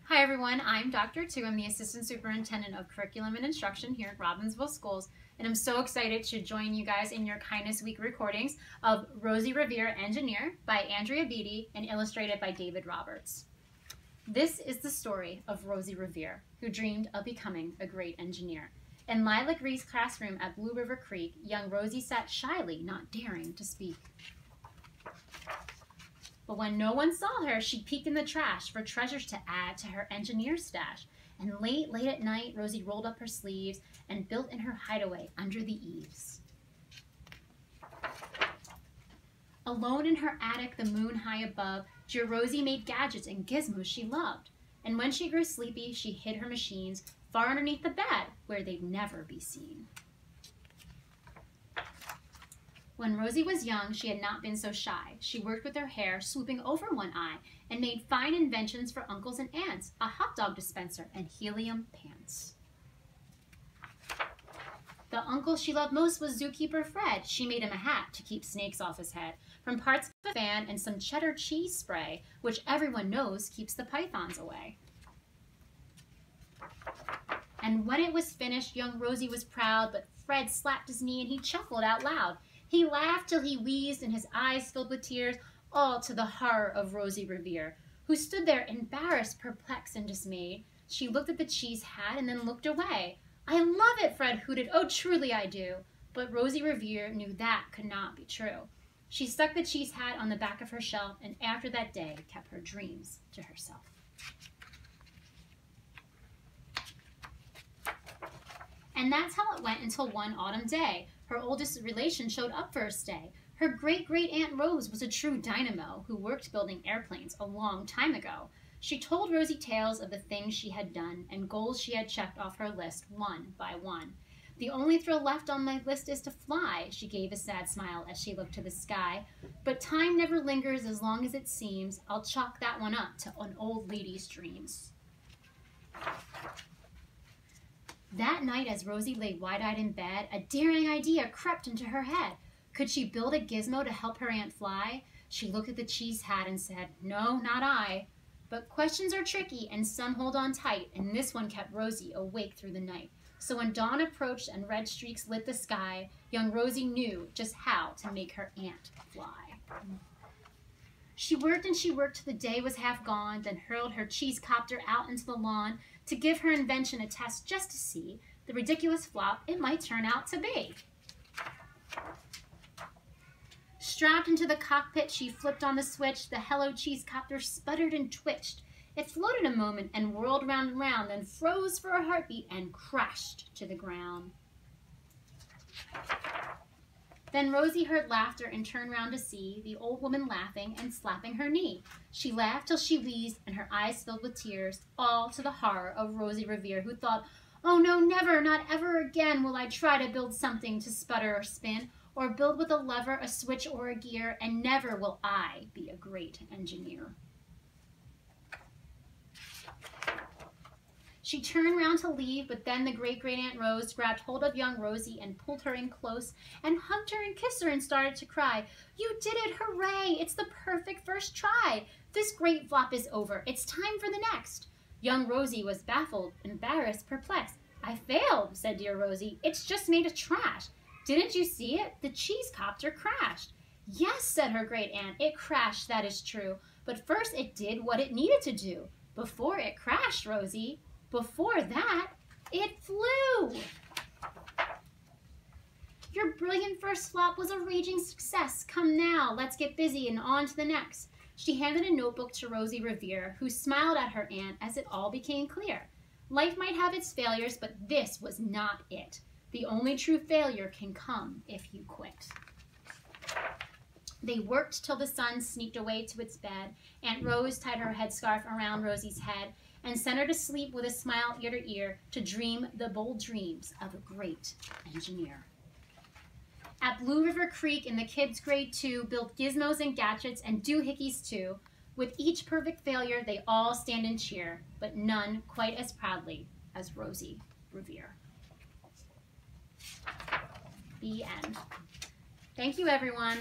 Hi everyone, I'm Dr. Tu. I'm the Assistant Superintendent of Curriculum and Instruction here at Robbinsville Schools, and I'm so excited to join you guys in your Kindness Week recordings of Rosie Revere Engineer by Andrea Beatty and illustrated by David Roberts. This is the story of Rosie Revere, who dreamed of becoming a great engineer. In Lilac Reed's classroom at Blue River Creek, young Rosie sat shyly, not daring to speak. But when no one saw her, she peeked in the trash for treasures to add to her engineer stash. And late at night, Rosie rolled up her sleeves and built in her hideaway under the eaves. Alone in her attic, the moon high above, dear Rosie made gadgets and gizmos she loved. And when she grew sleepy, she hid her machines far underneath the bed, where they'd never be seen. When Rosie was young, she had not been so shy. She worked with her hair, swooping over one eye, and made fine inventions for uncles and aunts, a hot dog dispenser and helium pants. The uncle she loved most was Zookeeper Fred. She made him a hat to keep snakes off his head, from parts of a fan and some cheddar cheese spray, which everyone knows keeps the pythons away. And when it was finished, young Rosie was proud, but Fred slapped his knee and he chuckled out loud. He laughed till he wheezed and his eyes filled with tears, all to the horror of Rosie Revere, who stood there embarrassed, perplexed, and dismayed. She looked at the cheese hat and then looked away. "I love it," Fred hooted. "Oh, truly I do." But Rosie Revere knew that could not be true. She stuck the cheese hat on the back of her shelf and after that day kept her dreams to herself. And that's how it went until one autumn day. Her oldest relation showed up for a stay. Her great-great-aunt Rose was a true dynamo who worked building airplanes a long time ago. She told Rosie tales of the things she had done and goals she had checked off her list one by one. "The only thrill left on my list is to fly," she gave a sad smile as she looked to the sky. "But time never lingers as long as it seems. I'll chalk that one up to an old lady's dreams." That night, as Rosie lay wide-eyed in bed, a daring idea crept into her head. Could she build a gizmo to help her aunt fly? She looked at the cheese hat and said, "No, not I." But questions are tricky, and some hold on tight, and this one kept Rosie awake through the night. So when dawn approached and red streaks lit the sky, young Rosie knew just how to make her aunt fly. She worked and she worked till the day was half gone, then hurled her cheese copter out into the lawn to give her invention a test just to see the ridiculous flop it might turn out to be. Strapped into the cockpit, she flipped on the switch. The Hello Cheese copter sputtered and twitched. It floated a moment and whirled round and round, then froze for a heartbeat and crashed to the ground. Then Rosie heard laughter and turned round to see the old woman laughing and slapping her knee. She laughed till she wheezed and her eyes filled with tears, all to the horror of Rosie Revere, who thought, "Oh no, never, not ever again will I try to build something to sputter or spin, or build with a lever, a switch, or a gear, and never will I be a great engineer." She turned round to leave, but then the great-great-aunt Rose grabbed hold of young Rosie and pulled her in close and hugged her and kissed her and started to cry. "You did it! Hooray! It's the perfect first try! This great flop is over. It's time for the next." Young Rosie was baffled, embarrassed, perplexed. "I failed," said dear Rosie. "It's just made of trash. Didn't you see it? The cheese copter crashed." "Yes," said her great-aunt, "it crashed, that is true. But first it did what it needed to do. Before it crashed, Rosie, before that, it flew." "Your brilliant first flop was a raging success. Come now, let's get busy and on to the next." She handed a notebook to Rosie Revere, who smiled at her aunt as it all became clear. Life might have its failures, but this was not it. The only true failure can come if you quit. They worked till the sun sneaked away to its bed. Aunt Rose tied her headscarf around Rosie's head and sent her to sleep with a smile ear to ear to dream the bold dreams of a great engineer. At Blue River Creek in the kids' grade 2, build gizmos and gadgets and doohickeys too. With each perfect failure, they all stand and cheer, but none quite as proudly as Rosie Revere. The end. Thank you, everyone.